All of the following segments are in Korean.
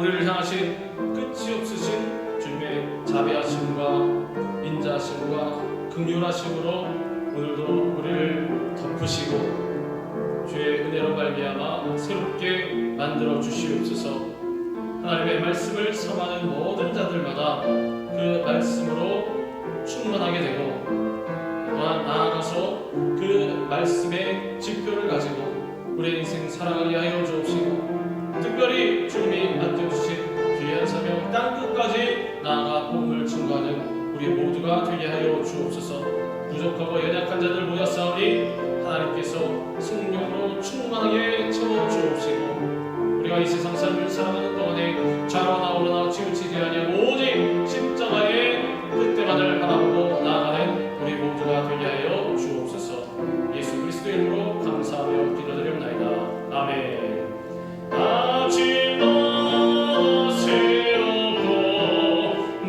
우리를 향하신 끝이 없으신 주님의 자비하심과 인자하심과 긍휼하심으로 오늘도 우리를 덮으시고 주의 은혜로 말미암아 새롭게 만들어 주시옵소서. 하나님의 말씀을 섬하는 모든 자들마다 그 말씀으로 충만하게 되고 또한 나아가서 그 말씀의 지표를 가지고 우리의 인생 살아가게 하여 주옵시고, 특별히 주님이 맡겨주신 귀한 사명 땅끝까지 나아가 복음을 증거하는 우리 모두가 되게 하여 주옵소서. 부족하고 연약한 자들 모였사오니 하나님께서 성령으로 충만하게 채워 주옵시고, 우리가 이 세상 삶을 살아가는 동안에 좌로나 우로나 치우치지 아니하고 오직 십자가의 그때만을 바라보고 나아가는 우리 모두가 되게 하여 주옵소서. 예수 그리스도의 이름으로 감사하며 기도드립니다. 아멘. 아침 새롭고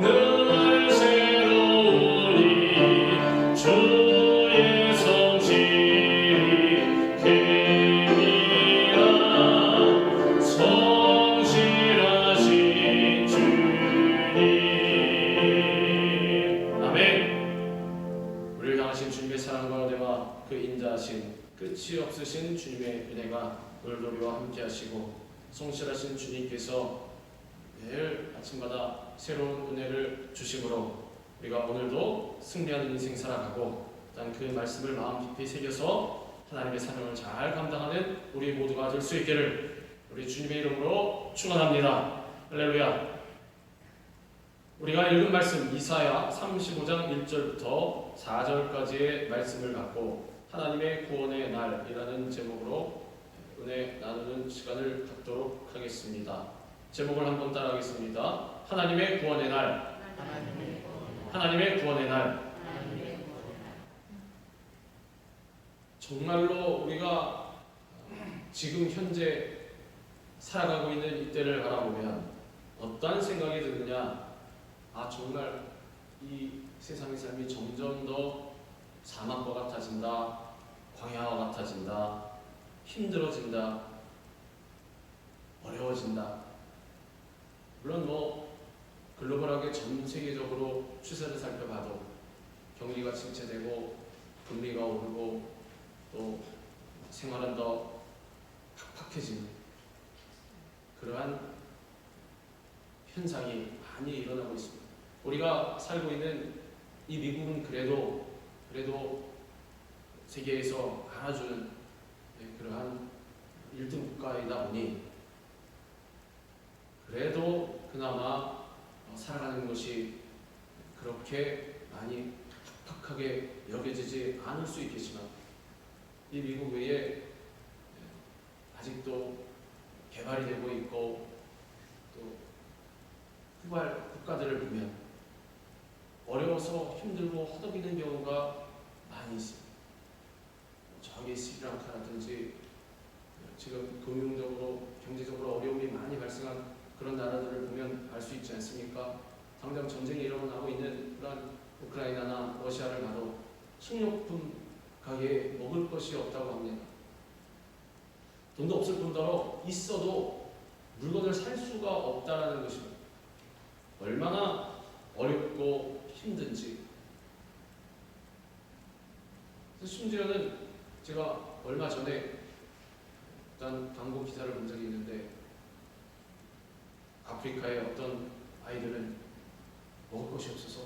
늘 새로우니 주의 성실이 됨이라. 성실하신 주님. 아멘. 우리를 향하신 주님의 사랑과 은혜와 그 인자하신 끝이 없으신 주님의 은혜가 오늘도 우리와 함께 하시고, 성실하신 주님께서 매일 아침마다 새로운 은혜를 주심으로 우리가 오늘도 승리하는 인생 살아가고, 일단 그 말씀을 마음 깊이 새겨서 하나님의 사명을 잘 감당하는 우리 모두가 될 수 있기를 우리 주님의 이름으로 축원합니다. 할렐루야. 우리가 읽은 말씀 이사야 35장 1절부터 4절까지의 말씀을 갖고 하나님의 구원의 날이라는 제목으로 은혜 나누는 시간을 갖도록 하겠습니다. 제목을 한번 따라하겠습니다. 하나님의 구원의 날. 하나님의 구원의 날. 정말로 우리가 지금 현재 살아가고 있는 이때를 바라보면 어떠한 생각이 드느냐? 정말 이 세상의 삶이 점점 더 사막과 같아진다, 광야와 같아진다, 힘들어진다, 어려워진다. 물론 글로벌하게 전 세계적으로 추세를 살펴봐도 경기가 침체되고 금리가 오르고 또 생활은 더 팍팍해지는 그러한 현상이 많이 일어나고 있습니다. 우리가 살고 있는 이 미국은 그래도 세계에서 알아주는 그러한 1등 국가이다 보니 그래도 그나마 살아가는 것이 그렇게 많이 팍팍하게 여겨지지 않을 수 있겠지만, 이 미국 외에 아직도 개발이 되고 있고 또 후발 국가들을 보면 어려워서 힘들고 허덕이는 경우가 많이 있습니다. 저기 스리랑카라든지 지금 금융적으로 경제적으로 어려움이 많이 발생한 그런 나라들을 보면 알 수 있지 않습니까? 당장 전쟁이 일어나고 있는 그런 우크라이나나 러시아를 봐도 식료품 가게에 먹을 것이 없다고 합니다. 돈도 없을 뿐더러 있어도 물건을 살 수가 없다는 것입니다. 얼마나 어렵고 힘든지. 심지어는 제가 얼마 전에 어떤 광고 기사를 본 적이 있는데, 아프리카의 어떤 아이들은 먹을 것이 없어서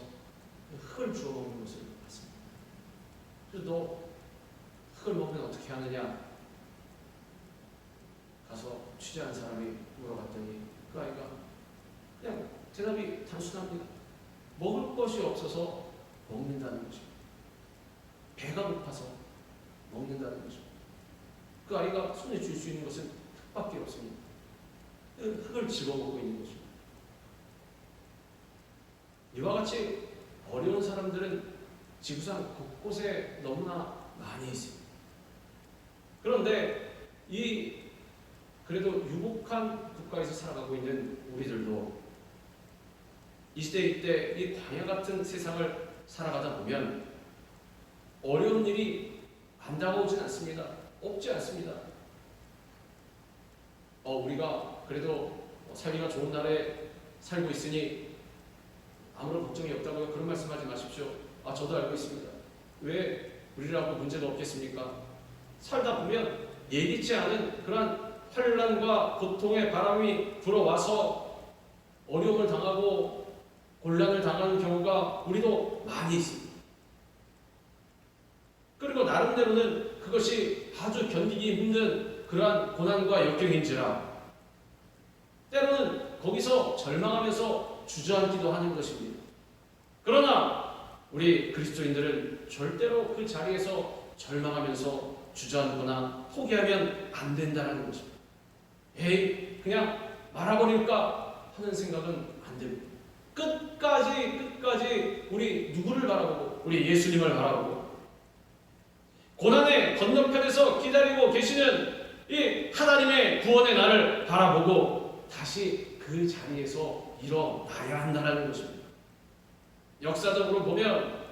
흙을 주워 먹는 것을 봤습니다. 그래서 너 흙을 먹으면 어떻게 하느냐? 가서 취재한 사람이 물어봤더니 그 아이가 그냥 대답이 단순합니다. 먹을 것이 없어서 먹는다는 것입니다. 배가 고파서 먹는다는 것입니다. 그 아이가 손에 쥘 수 있는 것은 흙밖에 없습니다. 흙을 집어먹고 있는 것입니다. 이와 같이 어려운 사람들은 지구상 곳곳에 너무나 많이 있습니다. 그런데 그래도 유복한 국가에서 살아가고 있는 우리들도 이 시대 이때 이 광야 같은 세상을 살아가다 보면 어려운 일이 안 다가오진 않습니다. 없지 않습니다. 우리가 그래도 살기가 좋은 날에 살고 있으니 아무런 걱정이 없다고요? 그런 말씀하지 마십시오. 저도 알고 있습니다. 왜 우리라고 문제가 없겠습니까? 살다 보면 예기치 않은 그러한 환난과 고통의 바람이 불어와서 어려움을 당하고 곤란을 당하는 경우가 우리도 많이 있습니다. 그리고 나름대로는 그것이 아주 견디기 힘든 그러한 고난과 역경인지라 때로는 거기서 절망하면서 주저앉기도 하는 것입니다. 그러나 우리 그리스도인들은 절대로 그 자리에서 절망하면서 주저앉거나 포기하면 안 된다는 것입니다. 그냥 말아버릴까 하는 생각은 안 됩니다. 끝까지 우리 누구를 바라보고 우리 예수님을 바라보고 고난의 건너편에서 기다리고 계시는 이 하나님의 구원의 날을 바라보고 다시 그 자리에서 일어나야 한다는 것입니다. 역사적으로 보면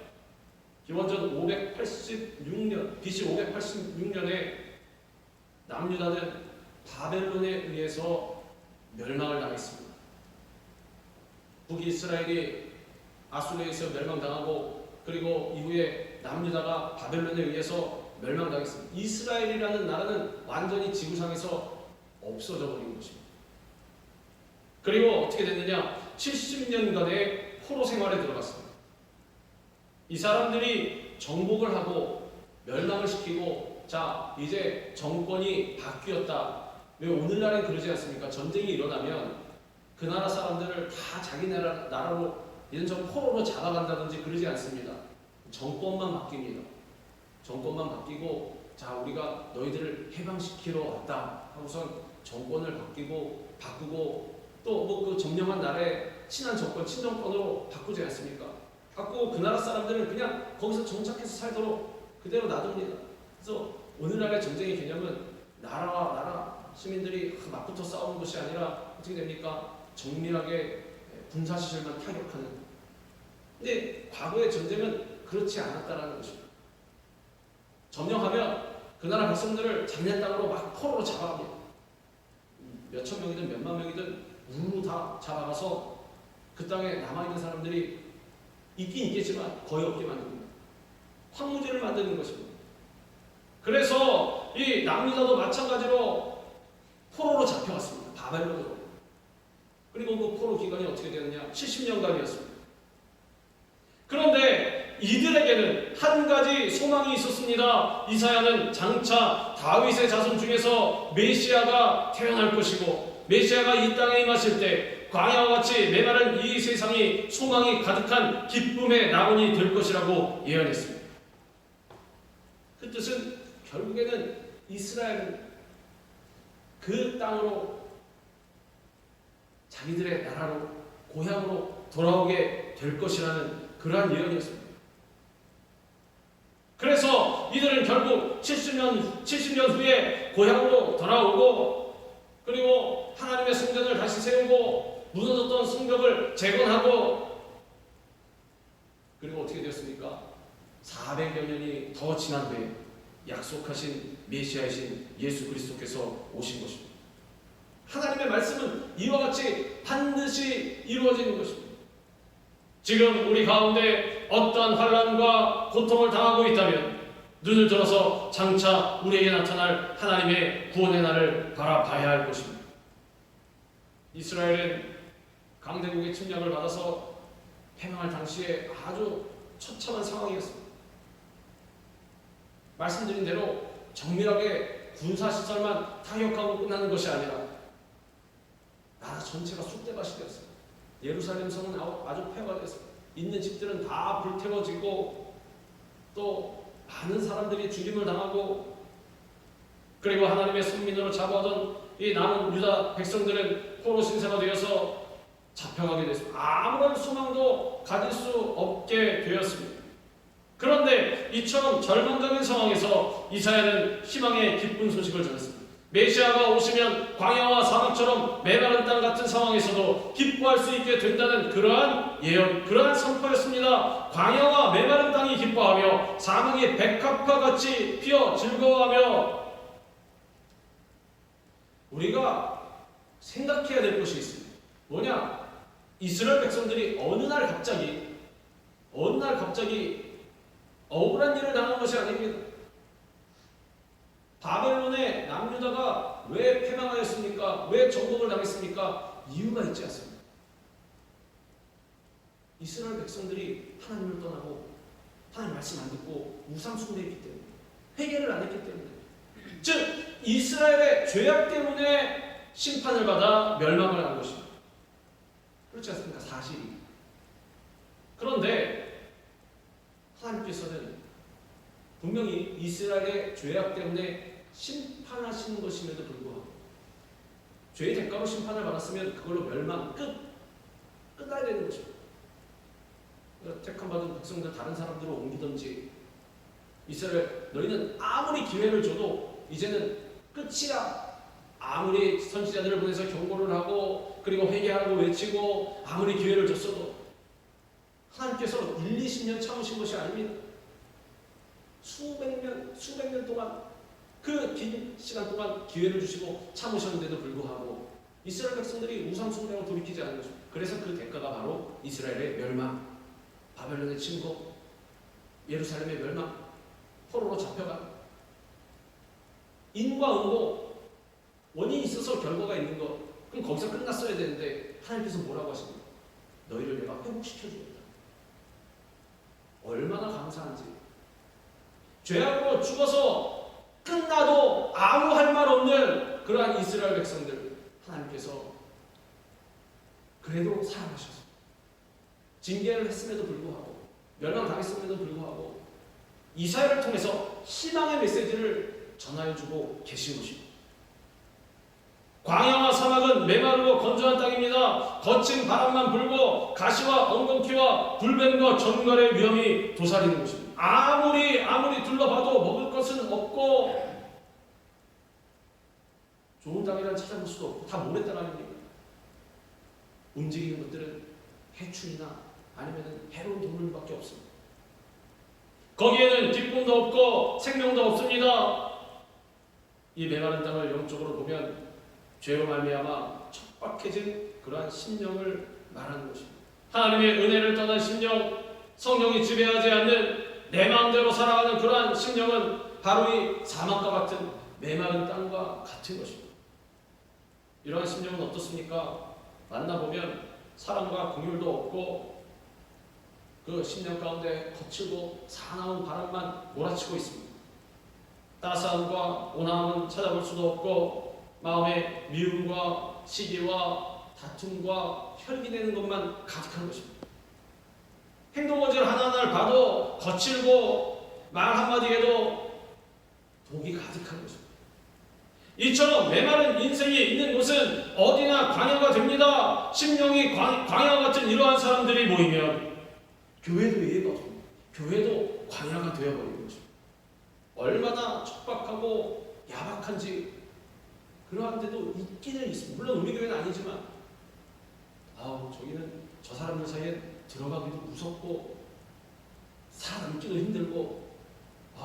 기원전 586년 BC 586년에 남유다는 바벨론에 의해서 멸망을 당했습니다. 북이스라엘이 아수르에서 멸망당하고 그리고 이후에 남유다가 바벨론에 의해서 멸망당했습니다. 이스라엘이라는 나라는 완전히 지구상에서 없어져 버린 것입니다. 그리고 어떻게 됐느냐? 70년간의 포로 생활에 들어갔습니다. 이 사람들이 정복을 하고 멸망을 시키고 자 이제 정권이 바뀌었다. 왜 오늘날엔 그러지 않습니까? 전쟁이 일어나면 그 나라 사람들을 다 자기 나라로 이런저런 포로로 잡아간다든지 그러지 않습니다. 정권만 바뀝니다. 정권만 바뀌고 자 우리가 너희들을 해방시키러 왔다 하고선 정권을 바꾸고 또 뭐 그 점령한 나라의 친한 정권, 친정권으로 바꾸지 않습니까? 바꾸고 그 나라 사람들은 그냥 거기서 정착해서 살도록 그대로 놔둡니다. 그래서 오늘날의 전쟁의 개념은 나라와 나라 시민들이 맞붙어 싸우는 것이 아니라 어떻게 됩니까? 정밀하게 군사시설만 타격하는. 근데 과거의 전쟁은 그렇지 않았다는 것입니다. 점령하면 그 나라 백성들을 자기네 땅으로 막 포로로 잡아갑니다. 몇천 명이든 몇만 명이든 우르르 다 잡아가서 그 땅에 남아있는 사람들이 있긴 있겠지만 거의 없게 만듭니다. 황무지를 만드는 것입니다. 그래서 이 남유다도 마찬가지로 포로로 잡혀갔습니다. 바벨론으로. 그리고 그 포로 기간이 어떻게 되느냐? 70년간이었습니다. 그런데 이들에게는 한 가지 소망이 있었습니다. 이사야는 장차 다윗의 자손 중에서 메시아가 태어날 것이고 메시아가 이 땅에 임하실 때 광야와 같이 메마른 이 세상이 소망이 가득한 기쁨의 낙원이 될 것이라고 예언했습니다. 그 뜻은 결국에는 이스라엘은 그 땅으로 자기들의 나라로 고향으로 돌아오게 될 것이라는 그러한 예언이었습니다. 그래서 이들은 결국 70년 후에 고향으로 돌아오고 그리고 하나님의 성전을 다시 세우고 무너졌던 성벽을 재건하고 그리고 어떻게 되었습니까? 400여 년이 더 지난 후에 약속하신 메시아이신 예수 그리스도께서 오신 것입니다. 하나님의 말씀은 이와 같이 반드시 이루어지는 것입니다. 지금 우리 가운데 어떠한 환난과 고통을 당하고 있다면 눈을 들어서 장차 우리에게 나타날 하나님의 구원의 날을 바라봐야 할 것입니다. 이스라엘은 강대국의 침략을 받아서 패망할 당시에 아주 처참한 상황이었습니다. 말씀드린 대로 정밀하게 군사시설만 타격하고 끝나는 것이 아니라 나라 전체가 쑥대밭이 되었습니다. 예루살렘 성은 아주 폐허가 되었습니다. 있는 집들은 다 불태워지고 또 많은 사람들이 죽임을 당하고 그리고 하나님의 선민으로 잡아오던 이 남은 유다 백성들은 포로 신세가 되어서 잡혀가게 됐습니다. 아무런 소망도 가질 수 없게 되었습니다. 그런데 이처럼 절망적인 상황에서 이사야는 희망의 기쁜 소식을 전했습니다. 메시아가 오시면 광야와 사막처럼 메마른 땅 같은 상황에서도 기뻐할 수 있게 된다는 그러한 예언, 그러한 선포였습니다. 광야와 메마른 땅이 기뻐하며 사막이 백합화 같이 피어 즐거워하며 우리가 생각해야 될 것이 있습니다. 뭐냐? 이스라엘 백성들이 어느 날 갑자기 억울한 일을 당한 것이 아닙니다. 바벨론의 남유다가 왜 패망하였습니까? 왜 정복을 당했습니까? 이유가 있지 않습니까? 이스라엘 백성들이 하나님을 떠나고 하나님 말씀 안 듣고 우상 숭배했기 때문에, 회개를 안 했기 때문에, 즉 이스라엘의 죄악 때문에 심판을 받아 멸망을 한 것입니다. 그렇지 않습니까? 사실이. 그런데 하나님께서는 분명히 이스라엘의 죄악 때문에 심판하시는 것임에도 불구하고, 죄의 대가로 심판을 받았으면 그걸로 멸망 끝나야 되는 것입니다. 택함받은 백성들 다른 사람들로 옮기든지, 이스라엘 너희는 아무리 기회를 줘도 이제는 끝이야. 아무리 선지자들을 보내서 경고를 하고 그리고 회개하라고 외치고 아무리 기회를 줬어도 하나님께서 1, 20년 참으신 것이 아닙니다. 수백 년 동안, 그 긴 시간 동안 기회를 주시고 참으셨는데도 불구하고 이스라엘 백성들이 우상 숭배로 돌이키지 않은 것입니다. 그래서 그 대가가 바로 이스라엘의 멸망, 바벨론의 침공, 예루살렘의 멸망, 포로로 잡혀간, 인과 응고, 원인이 있어서 결과가 있는 것. 그럼 거기서 끝났어야 되는데 하나님께서 뭐라고 하십니까? 너희를 내가 회복시켜주겠다. 얼마나 감사한지. 죄악으로 죽어서 끝나도 아무 할 말 없는 그러한 이스라엘 백성들, 하나님께서 그래도 사랑하셔서 징계를 했음에도 불구하고, 멸망당했음에도 불구하고 이사야를 통해서 희망의 메시지를 전하여주고 계신 것입니다. 광야와 사막은 메마르고 건조한 땅입니다. 거친 바람만 불고 가시와 엉겅퀴와 불뱀과 전갈의 위험이 도사리는 것입니다. 아무리 둘러봐도 먹을 것은 없고 좋은 땅이라 찾아볼 수도 없고 다 모래땅 아닙니까? 움직이는 것들은 해충이나 아니면 해로운 동물밖에 없습니다. 거기에는 기쁨도 없고 생명도 없습니다. 이 메마른 땅을 영적으로 보면 죄로 말미암아 척박해진 그러한 심령을 말하는 것입니다. 하나님의 은혜를 떠난 심령, 성령이 지배하지 않는 내 마음대로 살아가는 그러한 심령은 바로 이 사막과 같은 메마른 땅과 같은 것입니다. 이러한 심령은 어떻습니까? 만나보면 사랑과 긍휼도 없고 그 심령 가운데 거칠고 사나운 바람만 몰아치고 있습니다. 따스함과 온화함은 찾아볼 수도 없고 마음에 미움과 시기와 다툼과 혈기내는 것만 가득한 것입니다. 행동거질 하나하나를 봐도 거칠고 말 한마디에도 독이 가득한 것입니다. 이처럼 메마른 인생이 있는 곳은 어디나 광야가 됩니다. 심령이 광야 같은 이러한 사람들이 모이면 교회도 예가 없습니다. 교회도 광야가 되어버리는 것입니다. 얼마나 척박하고 야박한지. 그러한데도 있기는 있습니다. 물론 우리 교회는 아니지만 저기는 저 사람들 사이에 들어가기도 무섭고 살아남기도 힘들고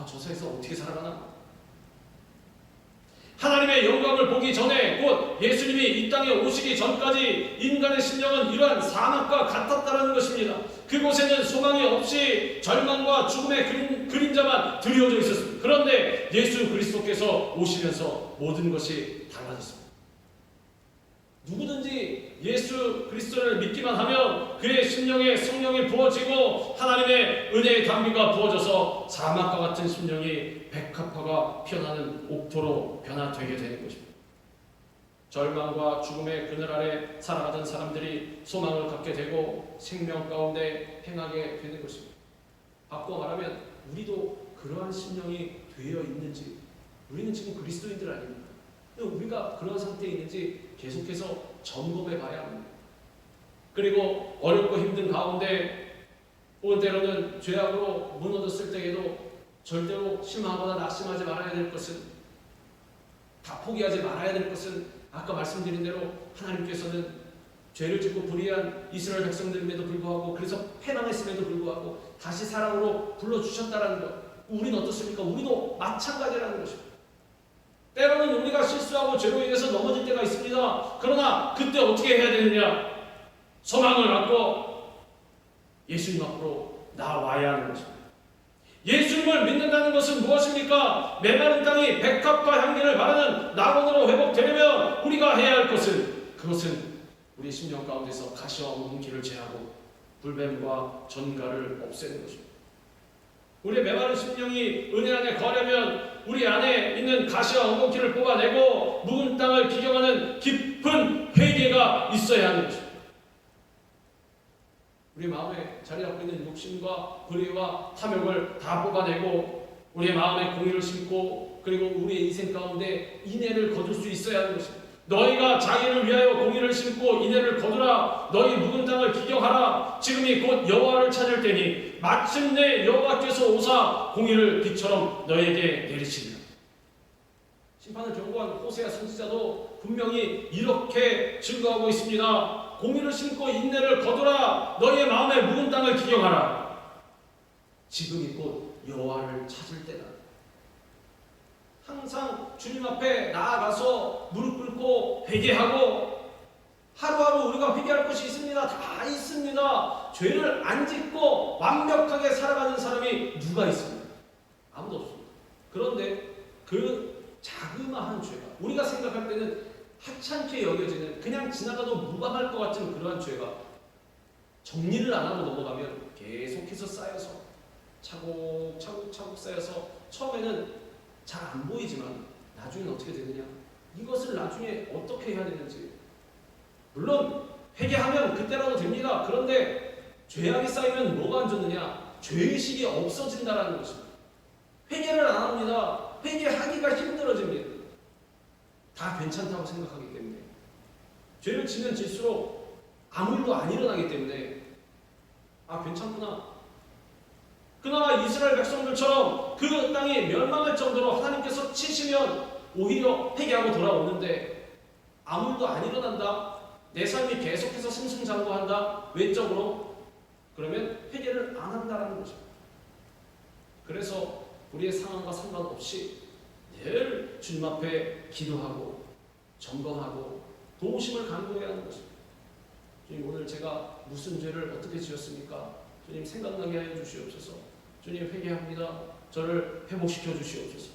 저 사이에서 어떻게 살아가나. 하나님의 영광을 보기 전에 곧 예수님이 이 땅에 오시기 전까지 인간의 심령은 이러한 사막과 같았다는 것입니다. 그곳에는 소망이 없이 절망과 죽음의 그림자만 드리워져 있었습니다. 그런데 예수 그리스도께서 오시면서 모든 것이 달라졌습니다. 누구든지 예수 그리스도를 믿기만 하면 그의 심령에 성령이 부어지고 하나님의 은혜의 담비가 부어져서 사막과 같은 심령이 백합화가 피어나는 옥토로 변화되게 되는 것입니다. 절망과 죽음의 그늘 아래 살아가던 사람들이 소망을 갖게 되고 생명 가운데 행하게 되는 것입니다. 바꿔 말하면 우리도 그러한 심령이 되어 있는지, 우리는 지금 그리스도인들 아닙니까? 우리가 그런 상태에 있는지 계속해서 점검해 봐야 합니다. 그리고 어렵고 힘든 가운데 혹은 때로는 죄악으로 무너졌을 때에도 절대로 실망하거나 낙심하지 말아야 될 것은, 다 포기하지 말아야 될 것은 아까 말씀드린 대로 하나님께서는 죄를 짓고 불의한 이스라엘 백성들임에도 불구하고, 그래서 패망했음에도 불구하고 다시 사랑으로 불러주셨다는 것. 우리는 어떻습니까? 우리도 마찬가지라는 것입니다. 때로는 우리가 실수하고 죄로 인해서 넘어질 때가 있습니다. 그러나 그때 어떻게 해야 되느냐? 소망을 갖고 예수님 앞으로 나와야 하는 것입니다. 예수님을 믿는다는 것은 무엇입니까? 메마른 땅이 백합과 향기를 바라는 낙원으로 회복되려면 우리가 해야 할 것은, 그것은 우리 심령 가운데서 가시와 엉겅퀴를 제하고 불뱀과 전갈을 없애는 것입니다. 우리의 메마른 심령이 은혜 안에 거하려면 우리 안에 있는 가시와 엉겅퀴를 뽑아내고 묵은 땅을 기경하는 깊은 회개가 있어야 하는 것입니다. 우리 마음에 자리 잡고 있는 욕심과 불의와 탐욕을 다 뽑아내고 우리의 마음에 공의를 심고 그리고 우리의 인생 가운데 인애를 거둘 수 있어야 하는 것입니다. 너희가 자기를 위하여 공의를 심고 인애를 거두라. 너희 묵은 땅을 기경하라. 지금이 곧 여호와를 찾을 때니 마침내 여호와께서 오사 공의를 비처럼 너희에게 내리시리라. 심판을 경고한 호세아 선지자도 분명히 이렇게 증거하고 있습니다. 공의를 심고 인내를 거두라. 너희의 마음에 묵은 땅을 기경하라. 지금이 곧 여호와를 찾을 때다. 항상 주님 앞에 나아가서 무릎 꿇고 회개하고 하루하루 우리가 회개할 것이 있습니다. 다 있습니다. 죄를 안 짓고 완벽하게 살아가는 사람이 누가 있습니까? 아무도 없습니다. 그런데 그 자그마한 죄가 우리가 생각할 때는 하찮게 여겨지는 그냥 지나가도 무방할 것 같은 그러한 죄가 정리를 안 하고 넘어가면 계속해서 쌓여서 차곡차곡 쌓여서 처음에는 잘 안 보이지만 나중에는 어떻게 되느냐? 이것을 나중에 어떻게 해야 되는지 물론 회개하면 그때라도 됩니다. 그런데 죄악이 쌓이면 뭐가 안 좋느냐? 죄의식이 없어진다는 것입니다. 회개를 안 합니다. 회개하기가 힘들어집니다. 다 괜찮다고 생각하기 때문에 죄를 지면 질수록 아무 일도 안 일어나기 때문에 괜찮구나. 그나마 이스라엘 백성들처럼 그 땅이 멸망할 정도로 하나님께서 치시면 오히려 회개하고 돌아오는데 아무 일도 안 일어난다. 내 삶이 계속해서 승승장구한다. 외적으로 그러면 회개를 안 한다는 거죠. 그래서 우리의 상황과 상관없이 늘 주님 앞에 기도하고 점검하고 도우심을 간구해야 하는 것입니다. 주님, 오늘 제가 무슨 죄를 어떻게 지었습니까? 주님, 생각나게 하여 주시옵소서. 주님, 회개합니다. 저를 회복시켜 주시옵소서.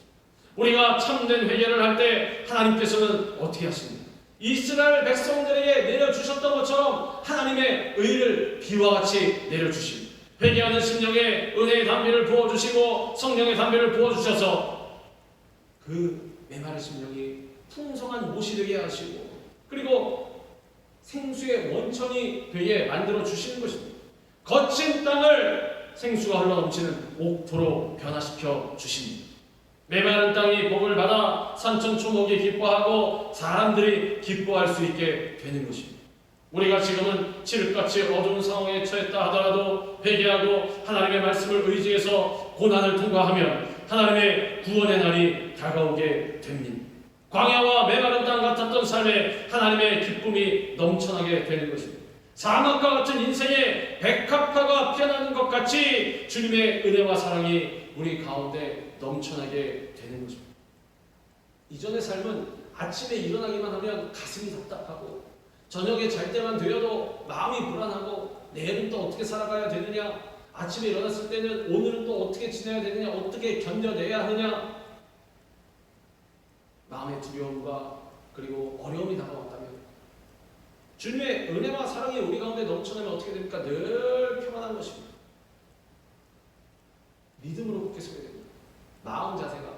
우리가 참된 회개를 할 때 하나님께서는 어떻게 하십니까? 이스라엘 백성들에게 내려주셨던 것처럼 하나님의 의를 비와 같이 내려주십니다. 회개하는 심령에 은혜의 담비를 부어주시고 성령의 담비를 부어주셔서 그 메마른 심령이 풍성한 못이 되게 하시고 그리고 생수의 원천이 되게 만들어 주시는 것입니다. 거친 땅을 생수가 흘러넘치는 옥토로 변화시켜 주십니다. 메마른 땅이 복을 받아 산천초목이 기뻐하고 사람들이 기뻐할 수 있게 되는 것입니다. 우리가 지금은 칠흑같이 어두운 상황에 처했다 하더라도 회개하고 하나님의 말씀을 의지해서 고난을 통과하면 하나님의 구원의 날이 다가오게 됩니다. 광야와 메마른 땅 같았던 삶에 하나님의 기쁨이 넘쳐나게 되는 것입니다. 사막과 같은 인생에 백합화가 피어나는 것 같이 주님의 은혜와 사랑이 우리 가운데 넘쳐나게 되는 것입니다. 이전의 삶은 아침에 일어나기만 하면 가슴이 답답하고 저녁에 잘 때만 되어도 마음이 불안하고 내일은 또 어떻게 살아가야 되느냐, 아침에 일어났을 때는 오늘은 또 어떻게 지내야 되느냐, 어떻게 견뎌내야 하느냐, 마음의 두려움과 그리고 어려움이 다가왔다면 주님의 은혜와 사랑이 우리 가운데 넘쳐나면 어떻게 됩니까? 늘 평안한 것입니다. 믿음으로 굳게 서야 됩니다. 마음 자세가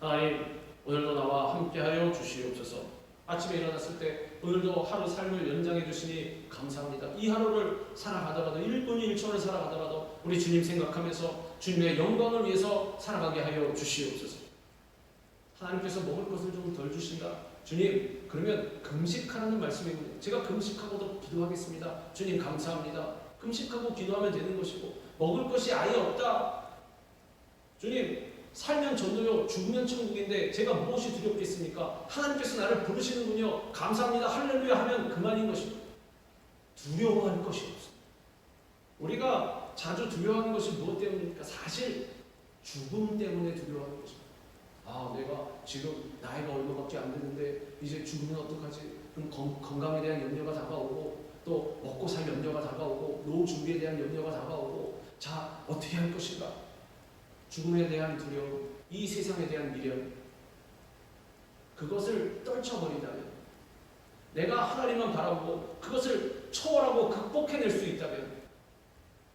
하나님, 오늘도 나와 함께하여 주시옵소서. 아침에 일어났을 때 오늘도 하루 삶을 연장해 주시니 감사합니다. 이 하루를 살아가더라도 1분 1초를 살아가더라도 우리 주님 생각하면서 주님의 영광을 위해서 살아가게 하여 주시옵소서. 하나님께서 먹을 것을 좀 덜 주신다. 주님, 그러면 금식하라는 말씀이군요. 제가 금식하고도 기도하겠습니다. 주님 감사합니다. 금식하고 기도하면 되는 것이고 먹을 것이 아예 없다. 주님, 살면 전도요, 죽으면 천국인데 제가 무엇이 두렵겠습니까? 하나님께서 나를 부르시는군요. 감사합니다. 할렐루야 하면 그만인 것입니다. 두려워할 것이 없습니다. 우리가 자주 두려워하는 것이 무엇 때문입니까? 사실 죽음 때문에 두려워하는 것입니다. 내가 지금 나이가 얼마밖에 안 됐는데 이제 죽으면 어떡하지? 그럼 건강에 대한 염려가 다가오고 또 먹고 살 염려가 다가오고 노후 준비에 대한 염려가 다가오고 자 어떻게 할 것인가? 죽음에 대한 두려움, 이 세상에 대한 미련 그것을 떨쳐버린다면 내가 하나님만 바라보고 그것을 초월하고 극복해낼 수 있다면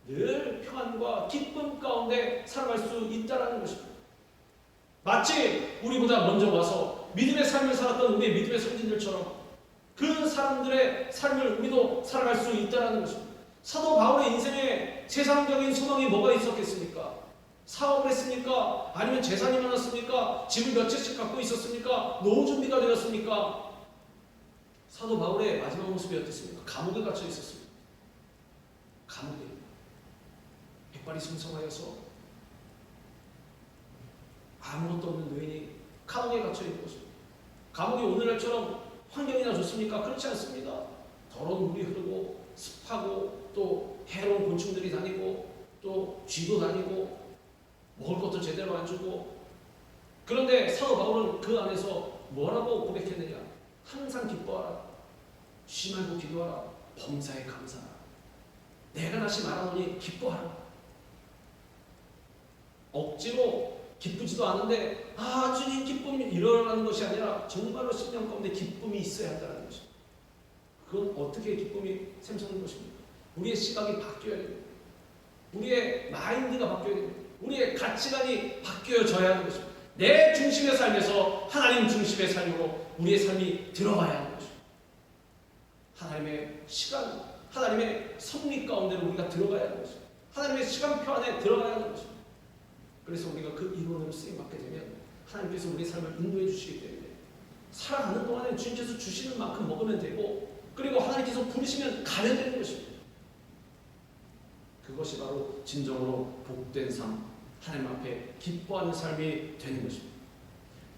늘 평안과 기쁨 가운데 살아갈 수 있다는 것입니다. 마치 우리보다 먼저 와서 믿음의 삶을 살았던 우리의 믿음의 선진들처럼 그 사람들의 삶을 우리도 살아갈 수 있다는 것입니다. 사도 바울의 인생에 세상적인 소망이 뭐가 있었겠습니까? 사업을 했습니까? 아니면 재산이 많았습니까? 집을 몇 채씩 갖고 있었습니까? 노후 준비가 되었습니까? 사도 바울의 마지막 모습이 어땠습니까? 감옥에 갇혀 있었습니다. 감옥에 백발이 승성하여서 아무것도 없는 노인이 감옥에 갇혀 있는 것입니다. 감옥이 오늘날처럼 환경이나 좋습니까? 그렇지 않습니다. 더러운 물이 흐르고 습하고 또 해로운 곤충들이 다니고 또 쥐도 다니고 먹을 것도 제대로 안 주고 그런데 사도 바울은 그 안에서 뭐라고 고백했느냐? 항상 기뻐하라. 쉬지 말고 기도하라. 범사에 감사하라. 내가 다시 말하노니 기뻐하라. 억지로 기쁘지도 않은데 주님 기쁨이 일어나는 것이 아니라 정말로 심령 가운데 기쁨이 있어야 한다는 것입니다. 그건 어떻게 기쁨이 샘솟는 것입니까? 우리의 시각이 바뀌어야 됩니다. 우리의 마인드가 바뀌어야 됩니다. 우리의 가치관이 바뀌어져야 하는 것입니다. 내 중심의 삶에서 하나님 중심의 삶으로 우리의 삶이 들어가야 하는 것입니다. 하나님의 시간, 하나님의 섭리 가운데로 우리가 들어가야 하는 것입니다. 하나님의 시간표 안에 들어가야 하는 것입니다. 그래서 우리가 그 이론으로 쓰임받게 되면 하나님께서 우리의 삶을 인도해 주시기 때문에 살아가는 동안에 주님께서 주시는 만큼 먹으면 되고 그리고 하나님께서 부르시면 가면 되는 것입니다. 그것이 바로 진정으로 복된 삶, 하나님 앞에 기뻐하는 삶이 되는 것입니다.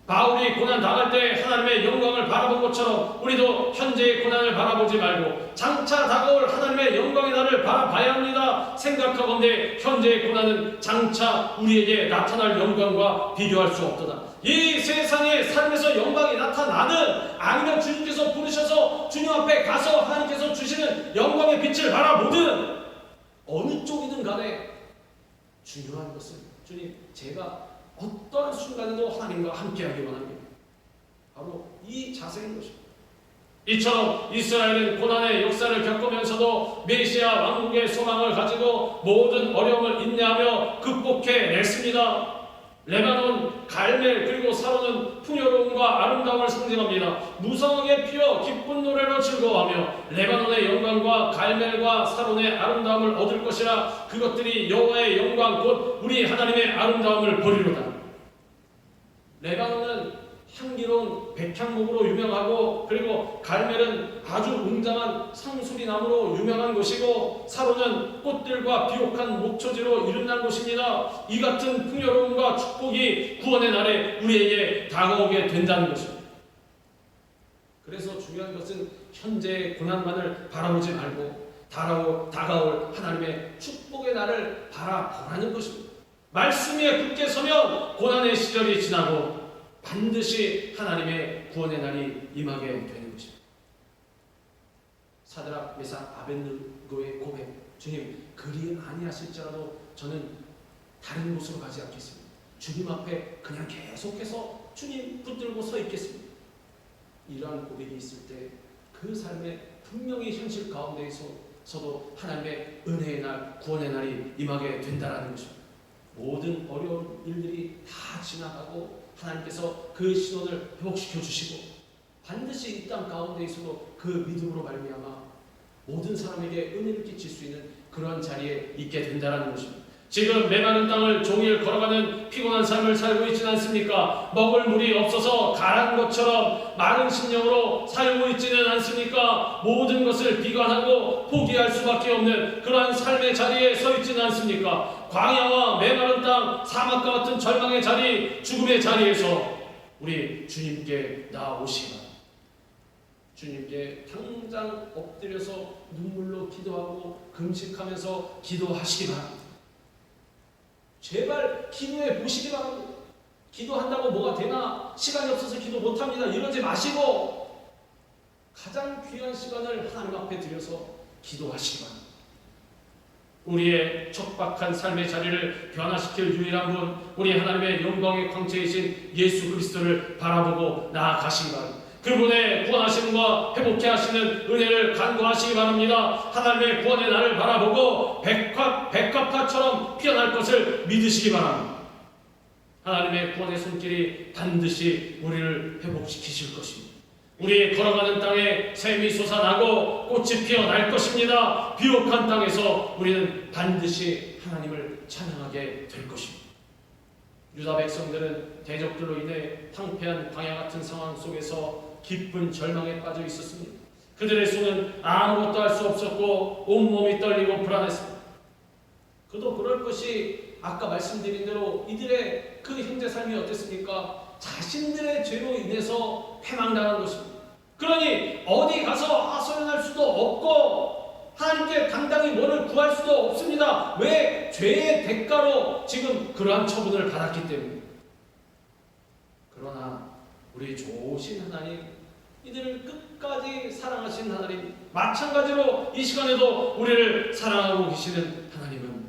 바울이 고난 당할 때 하나님의 영광을 바라본 것처럼 우리도 현재의 고난을 바라보지 말고 장차 다가올 하나님의 영광의 날을 바라봐야 합니다. 생각하건대 현재의 고난은 장차 우리에게 나타날 영광과 비교할 수 없도다. 이 세상의 삶에서 영광이 나타나든 아니면 주님께서 부르셔서 주님 앞에 가서 하나님께서 주시는 영광의 빛을 바라보든 어느 쪽이든 간에 중요한 것은 주님 제가 어떠한 순간에도 하나님과 함께하기 원합니다. 바로 이 자세인 것입니다. 이처럼 이스라엘은 고난의 역사를 겪으면서도 메시아 왕국의 소망을 가지고 모든 어려움을 인내하며 극복해냈습니다. 레바논, 갈멜 그리고 사론은 풍요로움과 아름다움을 상징합니다. 무성하게 피어 기쁜 노래로 즐거워하며 레바논의 영광과 갈멜과 사론의 아름다움을 얻을 것이라. 그것들이 여호와의 영광 곧 우리 하나님의 아름다움을 보리로다. 레바논은 향기로운 백향목으로 유명하고 그리고 갈멜은 아주 웅장한 상수리나무로 유명한 곳이고 사론은 꽃들과 비옥한 목초지로 이름난 곳입니다. 이 같은 풍요로움과 축복이 구원의 날에 우리에게 다가오게 된다는 것입니다. 그래서 중요한 것은 현재의 고난만을 바라보지 말고 다가올 하나님의 축복의 날을 바라보라는 것입니다. 말씀 위에 굳게 서면 고난의 시절이 지나고 반드시 하나님의 구원의 날이 임하게 되는 것입니다. 사드락, 메삭, 아벳느고의 고백, 주님 그리 아니하실지라도 저는 다른 곳으로 가지 않겠습니다. 주님 앞에 그냥 계속해서 주님 붙들고 서 있겠습니다. 이러한 고백이 있을 때 그 삶에 분명히 현실 가운데에서도 하나님의 은혜의 날, 구원의 날이 임하게 된다는 것입니다. 모든 어려운 일들이 다 지나가고 하나님께서 그 신원을 회복시켜 주시고 반드시 이 땅 가운데에서도 그 믿음으로 말미암아 모든 사람에게 은혜를 끼칠 수 있는 그러한 자리에 있게 된다는 것입니다. 지금 메마른 땅을 종일 걸어가는 피곤한 삶을 살고 있지는 않습니까? 먹을 물이 없어서 가란 것처럼 마른 심령으로 살고 있지는 않습니까? 모든 것을 비관하고 포기할 수밖에 없는 그러한 삶의 자리에 서 있지는 않습니까? 광야와 메마른 땅, 사막과 같은 절망의 자리, 죽음의 자리에서 우리 주님께 나아오시라. 주님께 당장 엎드려서 눈물로 기도하고 금식하면서 기도하시기 바랍니다. 제발 기도해 보시기 바랍니다. 기도한다고 뭐가 되나? 시간이 없어서 기도 못합니다. 이러지 마시고 가장 귀한 시간을 하나님 앞에 들여서 기도하시기 바랍니다. 우리의 척박한 삶의 자리를 변화시킬 유일한 분, 우리 하나님의 영광의 광채이신 예수 그리스도를 바라보고 나아가시기 바랍니다. 그분의 구원하심과 회복케 하시는 은혜를 간구하시기 바랍니다. 하나님의 구원의 날을 바라보고 백합화처럼 피어날 것을 믿으시기 바랍니다. 하나님의 구원의 손길이 반드시 우리를 회복시키실 것입니다. 우리 걸어가는 땅에 샘이 솟아나고 꽃이 피어날 것입니다. 비옥한 땅에서 우리는 반드시 하나님을 찬양하게 될 것입니다. 유다 백성들은 대적들로 인해 황폐한 광야 같은 상황 속에서 깊은 절망에 빠져 있었습니다. 그들의 손은 아무것도 할 수 없었고 온몸이 떨리고 불안했습니다. 그도 그럴 것이 아까 말씀드린 대로 이들의 그 형제 삶이 어땠습니까? 자신들의 죄로 인해서 패망당한 것입니다. 그러니 어디 가서 하소연할 수도 없고 하나님께 당당히 뭐를 구할 수도 없습니다. 왜? 죄의 대가로 지금 그러한 처분을 받았기 때문에. 그러나 우리 좋으신 하나님, 이들을 끝까지 사랑하신 하나님, 마찬가지로 이 시간에도 우리를 사랑하고 계시는 하나님은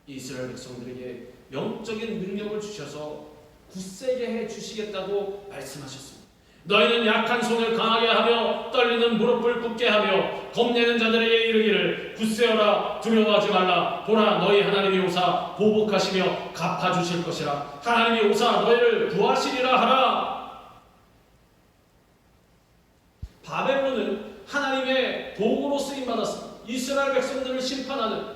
이스라엘 백성들에게 영적인 능력을 주셔서 굳세게 해주시겠다고 말씀하셨습니다. 너희는 약한 손을 강하게 하며 떨리는 무릎을 굳게 하며 겁내는 자들에게 이르기를 굳세어라, 두려워하지 말라. 보라, 너희 하나님이 오사 보복하시며 갚아주실 것이라. 하나님이 오사 너희를 구하시리라 하라. 바벨론은 하나님의 도구로 쓰임받았습니다. 이스라엘 백성들을 심판하는.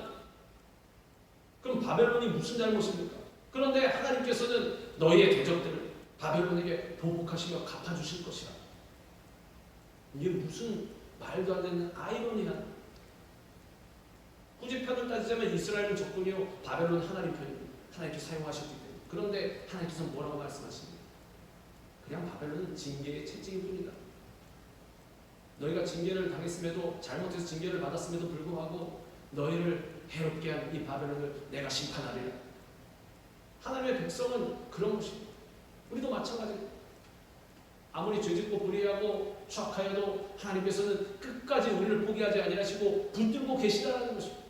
그럼 바벨론이 무슨 잘못입니까? 그런데 하나님께서는 너희의 대적들을 바벨론에게 보복하시며 갚아주실 것이라. 이게 무슨 말도 안 되는 아이러니한. 굳이 편을 따지자면 이스라엘은 적군이요, 바벨론 하나님 편입니다. 하나님께 사용하셨기 때문에. 그런데 하나님께서 뭐라고 말씀하십니까? 그냥 바벨론은 징계의 채찍일 뿐이다. 너희가 징계를 당했음에도, 잘못해서 징계를 받았음에도 불구하고 너희를 해롭게 한 이 바벨론을 내가 심판하리라. 하나님의 백성은 그런 것입니다. 우리도 마찬가지입니다. 아무리 죄짓고 불의하고 추악하여도 하나님께서는 끝까지 우리를 포기하지 아니하시고 붙들고 계시다는 것입니다.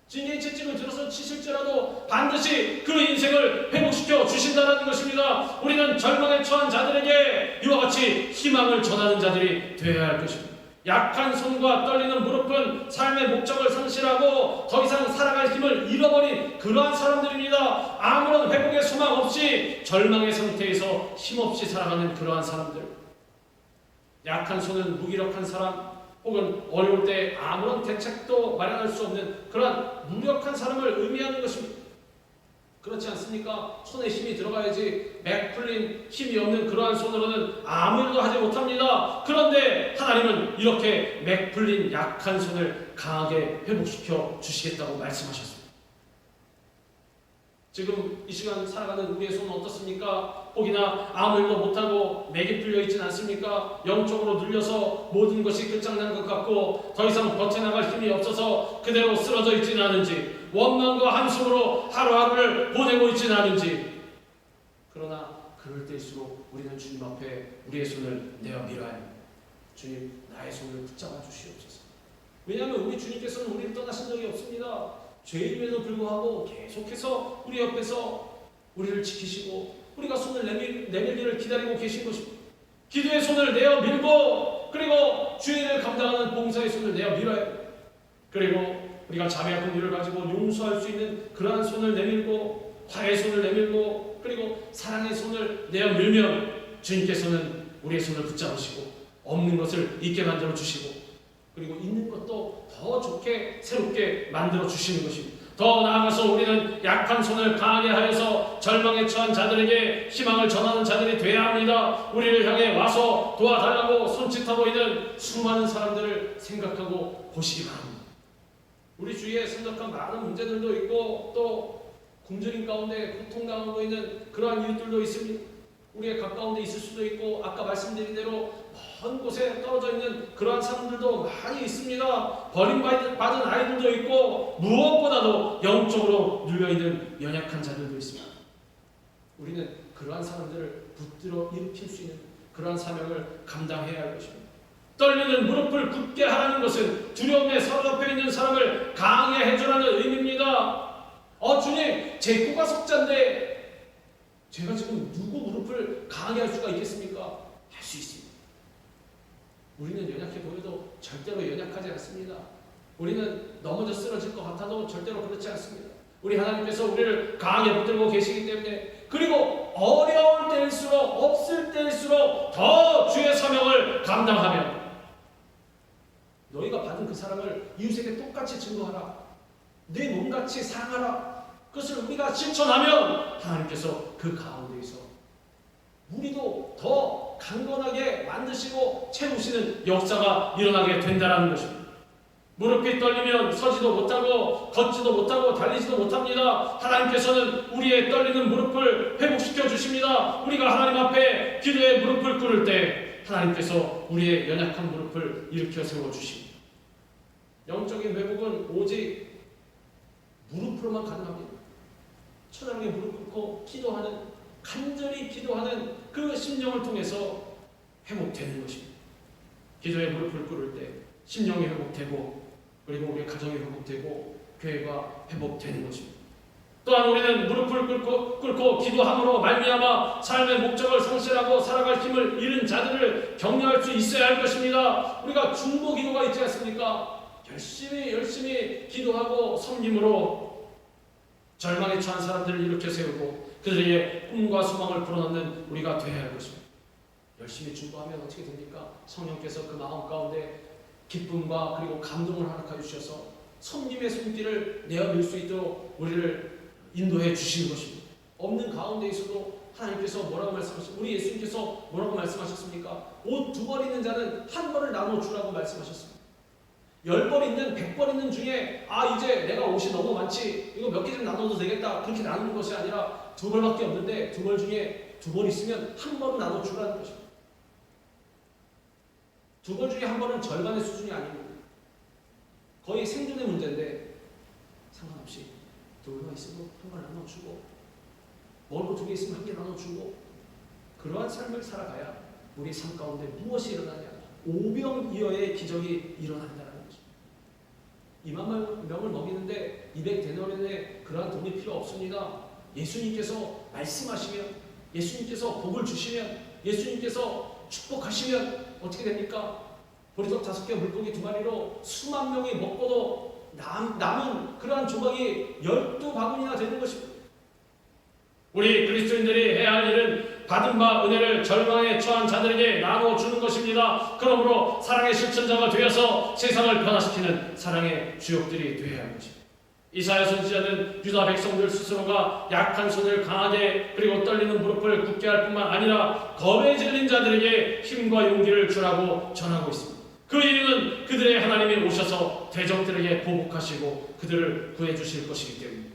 징계의 채찍을 들어서 치실지라도 반드시 그 인생을 회복시켜 주신다는 것입니다. 우리는 절망에 처한 자들에게 이와 같이 희망을 전하는 자들이 되어야 할 것입니다. 약한 손과 떨리는 무릎은 삶의 목적을 상실하고 더 이상 살아갈 힘을 잃어버린 그러한 사람들입니다. 아무런 회복의 소망 없이 절망의 상태에서 힘없이 살아가는 그러한 사람들. 약한 손은 무기력한 사람, 혹은 어려울 때 아무런 대책도 마련할 수 없는 그러한 무력한 사람을 의미하는 것입니다. 그렇지 않습니까? 손에 힘이 들어가야지 맥 풀린 힘이 없는 그러한 손으로는 아무 일도 하지 못합니다. 그런데 하나님은 이렇게 맥 풀린 약한 손을 강하게 회복시켜 주시겠다고 말씀하셨습니다. 지금 이 시간 살아가는 우리의 손은 어떻습니까? 혹이나 아무 일도 못하고 맥이 풀려 있진 않습니까? 영적으로 눌려서 모든 것이 끝장난 것 같고 더 이상 버텨나갈 힘이 없어서 그대로 쓰러져 있지는 않은지, 원망과 한숨으로 하루하루를 보내고 있지는 않은지. 그러나 그럴 때일수록 우리는 주님 앞에 우리의 손을 내어 밀어야 합니다. 주님, 나의 손을 붙잡아 주시옵소서. 왜냐하면 우리 주님께서는 우리를 떠나신 적이 없습니다. 죄임에도 불구하고 계속해서 우리 옆에서 우리를 지키시고 우리가 손을 내밀기를 기다리고 계신 것입니다. 기도의 손을 내어 밀고, 그리고 주의를 감당하는 봉사의 손을 내어 밀어야 합니다. 그리고 우리가 자비와 긍휼을 가지고 용서할 수 있는 그러한 손을 내밀고, 화해의 손을 내밀고, 그리고 사랑의 손을 내어 밀면 주님께서는 우리의 손을 붙잡으시고 없는 것을 있게 만들어 주시고, 그리고 있는 것도 더 좋게 새롭게 만들어 주시는 것입니다. 더 나아가서 우리는 약한 손을 강하게 하여서 절망에 처한 자들에게 희망을 전하는 자들이 되어야 합니다. 우리를 향해 와서 도와달라고 손짓하고 있는 수많은 사람들을 생각하고 보시기 바랍니다. 우리 주위에 생각한 많은 문제들도 있고 또 굶주림 가운데 고통당하고 있는 그러한 이웃들도 있습니다. 우리의 가까운 데 있을 수도 있고 아까 말씀드린 대로 먼 곳에 떨어져 있는 그러한 사람들도 많이 있습니다. 버림받은 아이들도 있고 무엇보다도 영적으로 눌려있는 연약한 자들도 있습니다. 우리는 그러한 사람들을 붙들어 일으킬 수 있는 그러한 사명을 감당해야 할 것입니다. 떨리는 무릎을 굳게 하라는 것은 두려움에 사로잡혀 있는 사람을 강하게 해주라는 의미입니다. 주님, 제 코가 석자인데 제가 지금 누구 무릎을 강하게 할 수가 있겠습니까? 할 수 있습니다. 우리는 연약해 보여도 절대로 연약하지 않습니다. 우리는 넘어져 쓰러질 것 같아도 절대로 그렇지 않습니다. 우리 하나님께서 우리를 강하게 붙들고 계시기 때문에, 그리고 어려울 때일수록, 없을 때일수록 더 주의 사명을 감당하며 너희가 받은 그 사랑을 이웃에게 똑같이 증거하라. 내 몸같이 사랑하라. 그것을 우리가 실천하면 하나님께서 그 가운데에서 우리도 더 강건하게 만드시고 채우시는 역사가 일어나게 된다는 것입니다. 무릎이 떨리면 서지도 못하고 걷지도 못하고 달리지도 못합니다. 하나님께서는 우리의 떨리는 무릎을 회복시켜 주십니다. 우리가 하나님 앞에 기도의 무릎을 꿇을 때 하나님께서 우리의 연약한 무릎을 일으켜 세워 주십니다. 영적인 회복은 오직 무릎으로만 가능합니다. 천하게 무릎 꿇고 기도하는, 간절히 기도하는 그 심령을 통해서 회복되는 것입니다. 기도의 무릎을 꿇을 때 심령이 회복되고, 그리고 우리의 가정이 회복되고 교회가 회복되는 것입니다. 또한 우리는 무릎을 꿇고 기도함으로 말미암아 삶의 목적을 상실하고 살아갈 힘을 잃은 자들을 격려할 수 있어야 할 것입니다. 우리가 중보 기도가 있지 않습니까? 열심히 기도하고 섬김으로 절망에 처한 사람들을 일으켜 세우고 그들에게 꿈과 소망을 불어넣는 우리가 되어야 할 것입니다. 열심히 중보하면 어떻게 됩니까? 성령께서 그 마음 가운데 기쁨과 그리고 감동을 허락하여 주셔서 섬김의 손길을 내어밀 수 있도록 우리를 인도해 주시는 것입니다. 없는 가운데에서도 하나님께서 뭐라고 말씀하셨습니까? 우리 예수님께서 뭐라고 말씀하셨습니까? 옷 2벌 있는 자는 1벌을 나눠 주라고 말씀하셨습니다. 10벌 있는 100벌 있는 중에 이제 내가 옷이 너무 많지, 이거 몇 개 좀 나눠도 되겠다, 그렇게 나누는 것이 아니라 2벌밖에 없는데 2벌 중에 2벌 있으면 1벌은 나눠 주라는 것입니다. 2벌 중에 1벌은 절반의 수준이 아닙니다. 거의 생존의 문제인데 상관없이 2벌만 있으면 1벌 나눠주고, 먹을 거 2개 있으면 1개 나눠주고, 그러한 삶을 살아가야 우리 삶 가운데 무엇이 일어나냐? 오병이어의 기적이 일어난다는 것입니다. 2만 명을 먹이는데 200데나리온의 그러한 돈이 필요 없습니다. 예수님께서 말씀하시면, 예수님께서 복을 주시면, 예수님께서 축복하시면 어떻게 됩니까? 보리떡 5개 물고기 2마리로 수만 명이 먹고도 남은 그러한 조각이 12바구니나 되는 것입니다. 우리 그리스도인들이 해야 할 일은 받은 바 은혜를 절망에 처한 자들에게 나눠주는 것입니다. 그러므로 사랑의 실천자가 되어서 세상을 변화시키는 사랑의 주역들이 되어야 할 것입니다. 이사야 선지자는 유다 백성들 스스로가 약한 손을 강하게 그리고 떨리는 무릎을 굳게 할 뿐만 아니라 겁에 질린 자들에게 힘과 용기를 주라고 전하고 있습니다. 그 이유는 그들의 하나님이 오셔서 대적들에게 보복하시고 그들을 구해주실 것이기 때문입니다.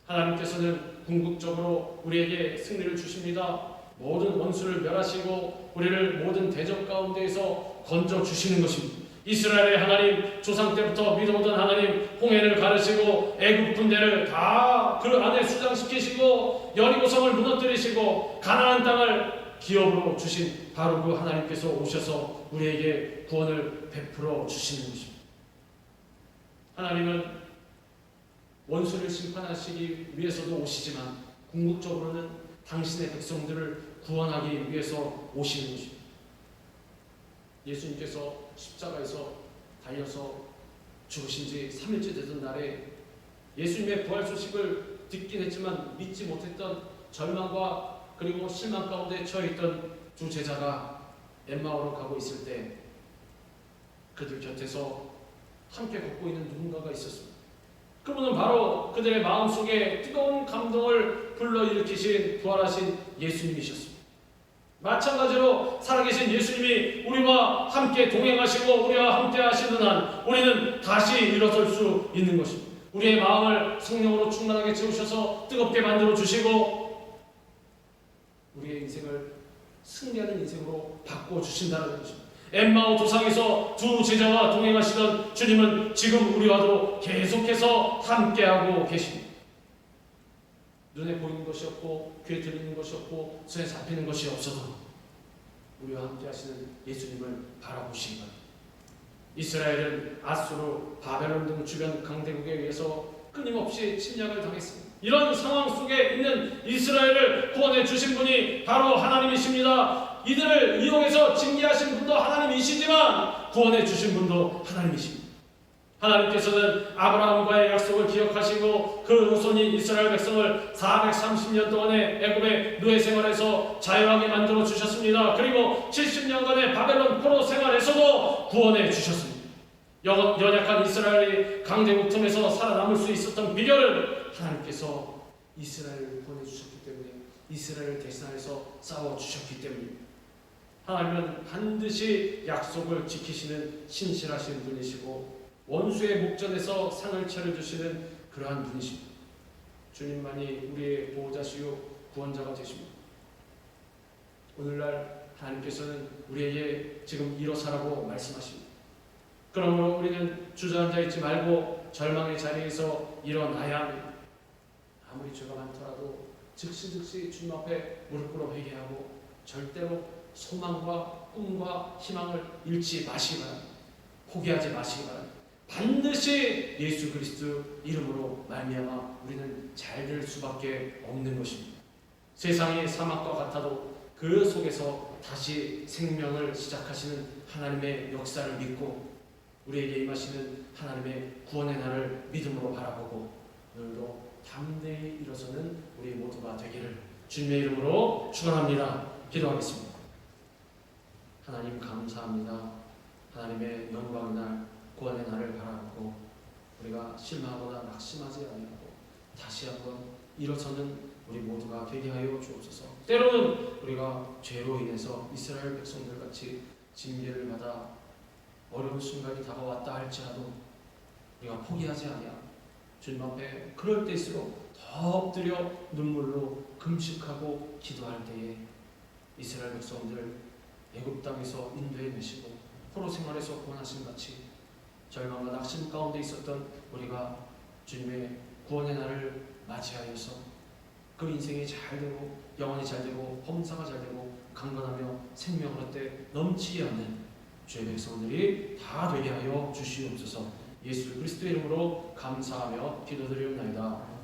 하나님께서는 궁극적으로 우리에게 승리를 주십니다. 모든 원수를 멸하시고 우리를 모든 대적 가운데에서 건져주시는 것입니다. 이스라엘의 하나님, 조상 때부터 믿어오던 하나님, 홍해를 가르시고 애굽 군대를 다 그 안에 수장시키시고 여리고성을 무너뜨리시고 가나안 땅을 기업으로 주신 바로 그 하나님께서 오셔서 우리에게 구원을 베풀어 주시는 것입니다. 하나님은 원수를 심판하시기 위해서도 오시지만 궁극적으로는 당신의 백성들을 구원하기 위해서 오시는 것입니다. 예수님께서 십자가에서 달려서 죽으신 지 3일째 되던 날에 예수님의 부활 소식을 듣긴 했지만 믿지 못했던 절망과 그리고 실망 가운데 처해있던 두 제자가 엠마오로 가고 있을 때 그들 곁에서 함께 걷고 있는 누군가가 있었습니다. 그분은 바로 그들의 마음속에 뜨거운 감동을 불러일으키신 부활하신 예수님이셨습니다. 마찬가지로 살아계신 예수님이 우리와 함께 동행하시고 우리와 함께 하시는 한 우리는 다시 일어설 수 있는 것입니다. 우리의 마음을 성령으로 충만하게 채우셔서 뜨겁게 만들어 주시고 우리의 인생을 승리하는 인생으로 바꿔주신다는 것입니다. 엠마오 도상에서 두 제자와 동행하시던 주님은 지금 우리와도 계속해서 함께하고 계십니다. 눈에 보이는 것이 없고 귀에 들리는 것이 없고 손에 잡히는 것이 없어도 우리와 함께 하시는 예수님을 바라보시기 바랍니다. 이스라엘은 아수르, 바벨론 등 주변 강대국에 의해서 끊임없이 침략을 당했습니다. 이런 상황 속에 있는 이스라엘을 구원해 주신 분이 바로 하나님이십니다. 이들을 이용해서 징계하신 분도 하나님이시지만 구원해 주신 분도 하나님이십니다. 하나님께서는 아브라함과의 약속을 기억하시고 그 후손인 이스라엘 백성을 430년 동안의 애굽의 노예 생활에서 자유하게 만들어 주셨습니다. 그리고 70년간의 바벨론 포로 생활에서도 구원해 주셨습니다. 연약한 이스라엘이 강대국 틈에서 살아남을 수 있었던 비결은 하나님께서 이스라엘을 구원해 주셨기 때문에 이스라엘을 대신하여서 싸워 주셨기 때문입니다. 하나님은 반드시 약속을 지키시는 신실하신 분이시고 원수의 목전에서 상을 차려주시는 그러한 분이십니다. 주님만이 우리의 보호자시요 구원자가 되십니다. 오늘날 하나님께서는 우리에게 지금 일어서라고 말씀하십니다. 그러므로 우리는 주저앉아 있지 말고 절망의 자리에서 일어나야 합니다. 아무리 죄가 많더라도 즉시 주님 앞에 무릎 꿇어 회개하고 절대로 소망과 꿈과 희망을 잃지 마시기 바랍니다. 포기하지 마시기 바랍니다. 반드시 예수 그리스도 이름으로 말미암아 우리는 잘 될 수밖에 없는 것입니다. 세상이 사막과 같아도 그 속에서 다시 생명을 시작하시는 하나님의 역사를 믿고 우리에게 임하시는 하나님의 구원의 날을 믿음으로 바라보고 오늘도 담대히 일어서는 우리 모두가 되기를 주님의 이름으로 축원합니다. 기도하겠습니다. 하나님 감사합니다. 하나님의 영광의 날, 구원의 날을 바라보고 우리가 실망하거나 낙심하지 아니하고 다시 한번 일어서는 우리 모두가 되게 하여 주옵소서. 때로는 우리가 죄로 인해서 이스라엘 백성들 같이 징계를 받아 어려운 순간이 다가왔다 할지라도 우리가 포기하지 아니하고 주님 앞에 그럴 때일수록 더 엎드려 눈물로 금식하고 기도할 때에 이스라엘 백성들 애굽 땅에서 인도해 내시고 포로 생활에서 구원하신 같이 절망과 낙심 가운데 있었던 우리가 주님의 구원의 날을 맞이하여서 그 인생이 잘되고 영원히 잘되고 범사가 잘되고 강건하며 생명을 얻되 넘치게 하는 주의 백성들이 다 되게 하여 주시옵소서. 예수 그리스도의 이름으로 감사하며 기도드리옵나이다.